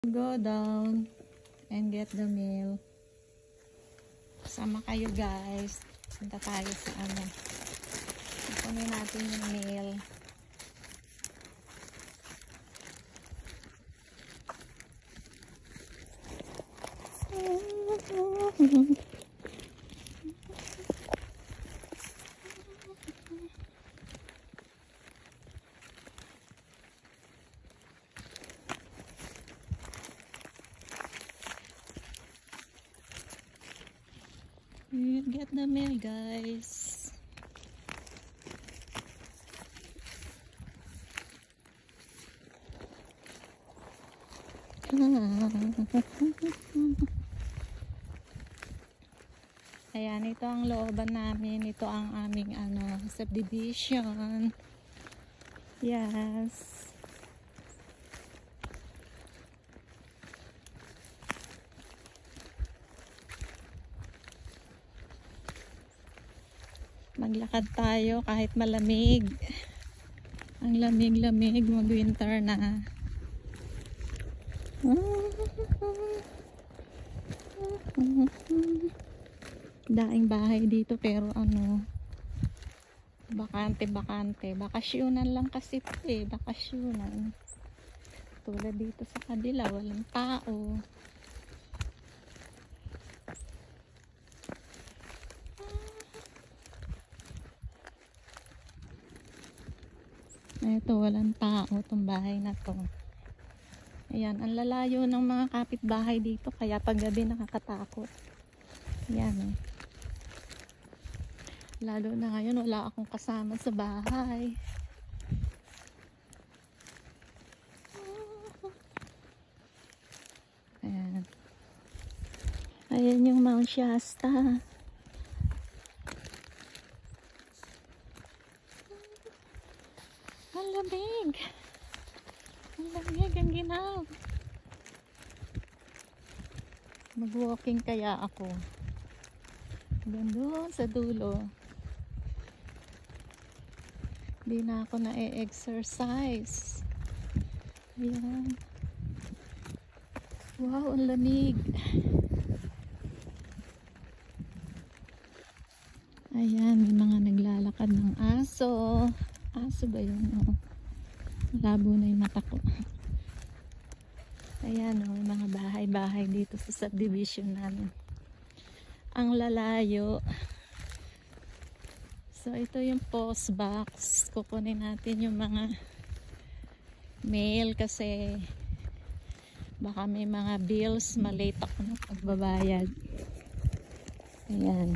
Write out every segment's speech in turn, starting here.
Go down and get the mail. Sama kayo guys. Punta tayo sa ano. Kunin natin yung mail. You get the mail, guys. Ayan, ito ang looban namin. Ito ang aming subdivision. Yes. Maglakad tayo kahit malamig. Ang lamig-lamig, mag-winter na. Daing bahay dito pero bakante. Bakasyonan lang kasi ito eh, bakasyonan. Tulad dito sa kabila, walang tao. Ito, walang tao itong bahay na to. Ayan, ang lalayo ng mga kapitbahay dito, kaya paggabi nakakatakot. Ayan eh. Lalo na ngayon, wala akong kasama sa bahay. Ayan. Ayan yung Mount Shasta. Ang lamig. Ang lamig ang ginaw. Mag-walking kaya ako. Doon sa dulo. Hindi na ako na-exercise. Ayan. Wow, ang lamig. Ayan, may mga naglalakad ng aso. Aso ba yun? Oh. Malabo na yung mata ko. Ayan, may mga bahay-bahay dito sa subdivision namin. Ang lalayo. So, ito yung post box. Kukunin natin yung mga mail kasi baka may mga bills. Malate ako ng pagbabayad. Ayan.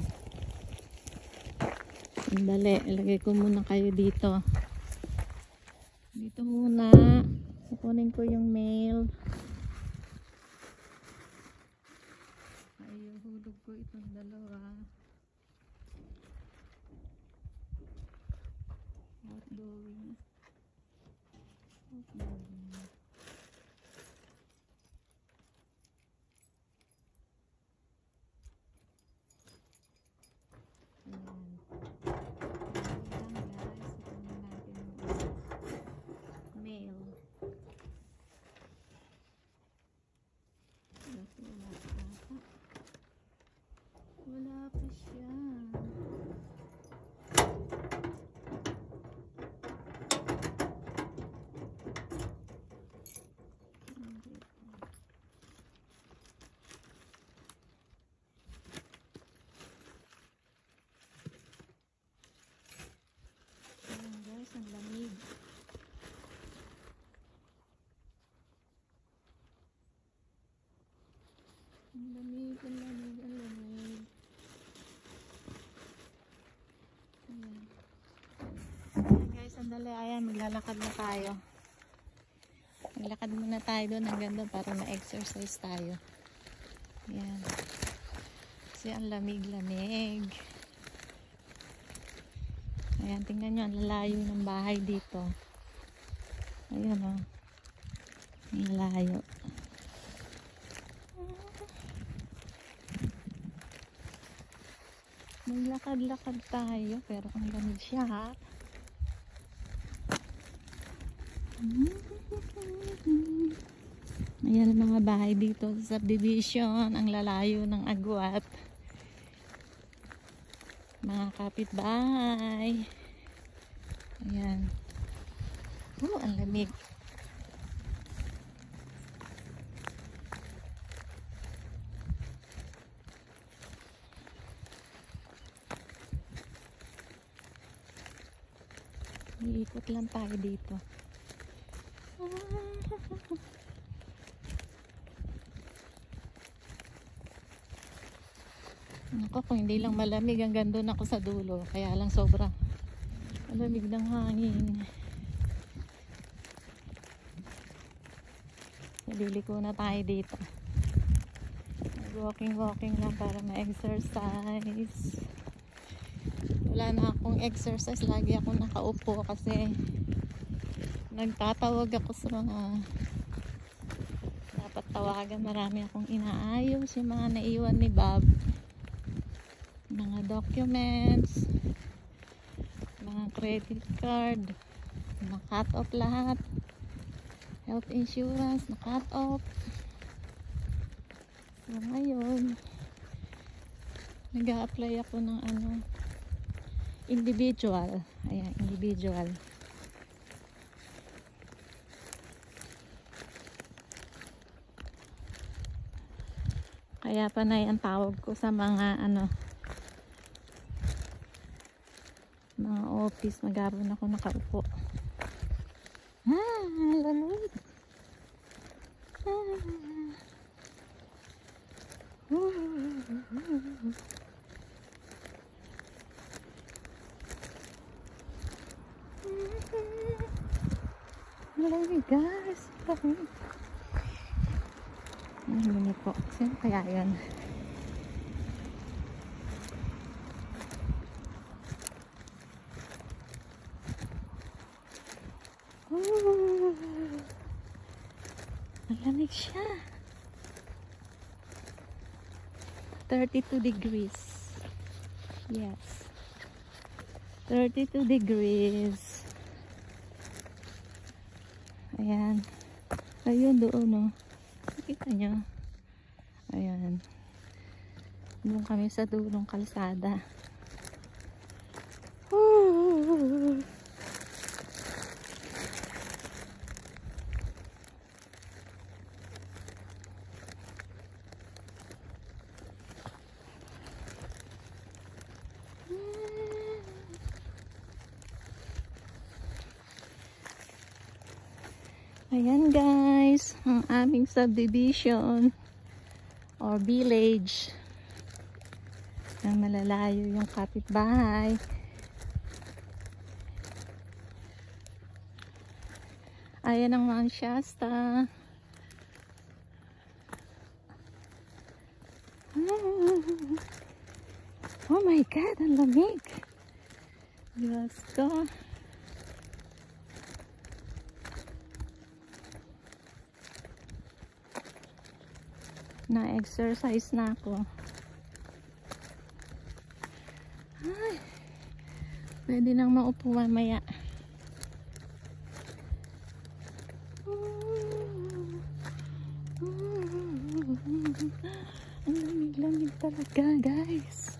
Sandali, ilagay ko muna kayo dito. Dito muna. Kukunin ko yung mail. Ay, hulog ko itong dalawa. Outgoing. Wala pa siya. Ayan guys, ang lamig. Ang lamig. Sandali, ayan, maglalakad na tayo. Maglakad muna tayo doon hanggang doon para ma-exercise tayo. Ayan. Kasi ang lamig-lamig. Ayan, tingnan nyo, ang lalayo ng bahay dito. Ayan o. Ang lalayo. Maglakad-lakad tayo pero ang lamig siya ha. Ayan ang mga bahay dito sa subdivision. Ang lalayo ng agwat. Mga kapitbahay. Ayan. Ang lamig. Iikot lang tayo dito. Ako, kung hindi lang malamig, hanggang doon ako sa dulo. Kaya lang sobrang malamig ng hangin. Naliliko na tayo dito. Walking lang para ma-exercise. Wala na akong exercise. Lagi ako nakaupo kasi nagtatawag ako sa mga dapat tawagan. Marami akong inaayos. Yung mga naiwan ni Bob. Mga documents. Mga credit card. Na-cut off lahat. Health insurance. Na-cut off. So ngayon nag-a-apply ako ng individual. Ayan, individual. Kaya panay ang tawag ko sa mga mga office. Magabon ako nakaupo. Lamig. Malamig guys. Malamig. Hindi po. Sino kaya yun? Malamig siya. 32 degrees. Yes. 32 degrees. Ayan. Ayun doon, no. Nakita nyo? Ayan. Doon kami sa dulong kalsada. Ayan guys, ang aming subdivision or village. Na malalayo yung kapitbahay. Ayan ang Mount Shasta. Oh my God, ang lamig. Diyos ko. Na-exercise na ako. Ay, pwede nang maupo mamaya. Ang lamig-lamig talaga guys.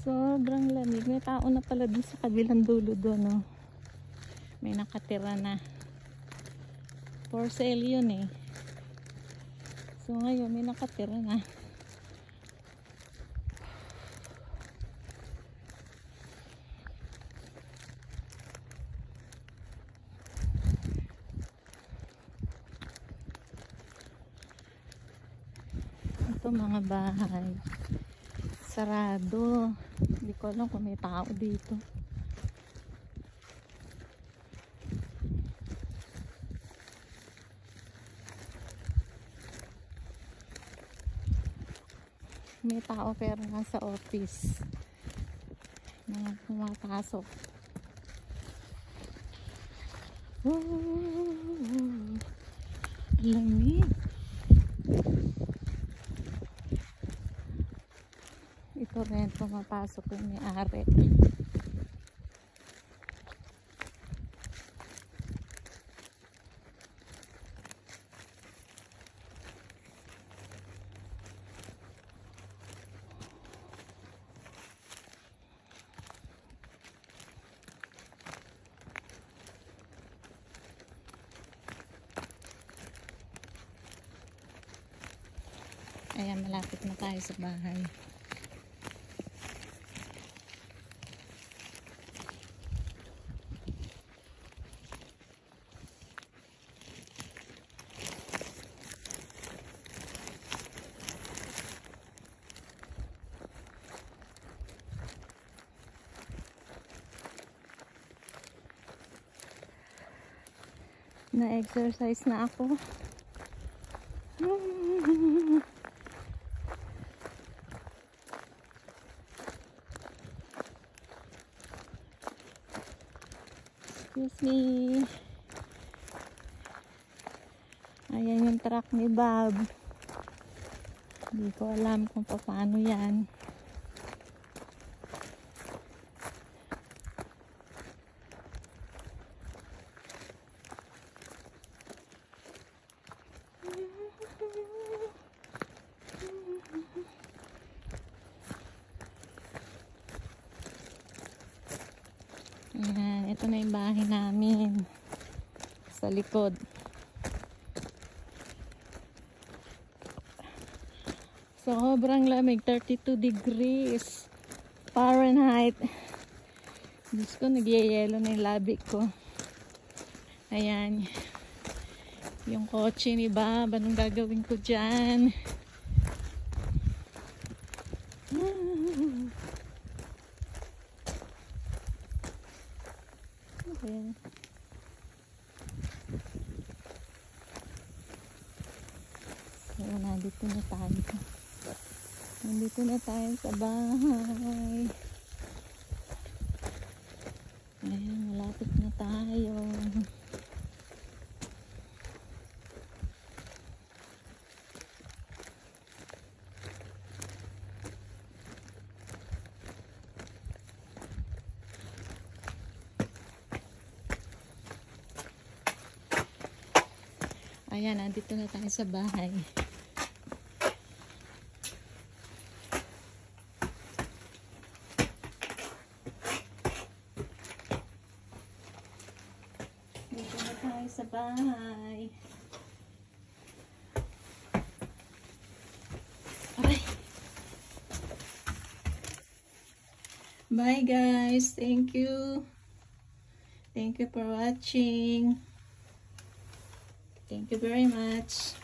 Sobrang lamig. May tao na pala dun sa kabilang dulo doon, no? May nakatira na. For sale yun eh. So ngayon may nakatira na. Ito mga bahay. Sarado. Hindi ko alam kung may tao dito. May tao pero nasa office. Mga pumapasok. Lamig. Ito rin pumapasok yung may-ari. Ayan, malapit na tayo sa bahay. Na-exercise na ako. Excuse me. Ayan yung truck ni Bob. Hindi ko alam kung paano yan. Ayan, ito na yung bahay namin sa likod. Sobrang lamig, 32 degrees Fahrenheit. Diyos ko, nagyayelo na yung labi ko. Ayan, yung kotse ni Bob, anong gagawin ko dyan? Ayan. So, nandito na tayo. Nandito na tayo sa bahay. Ayan, malapit na tayo. Ayan, nandito na tayo sa bahay. Dito na tayo sa bahay. Aray! Bye guys. Thank you. Thank you for watching. Thank you very much.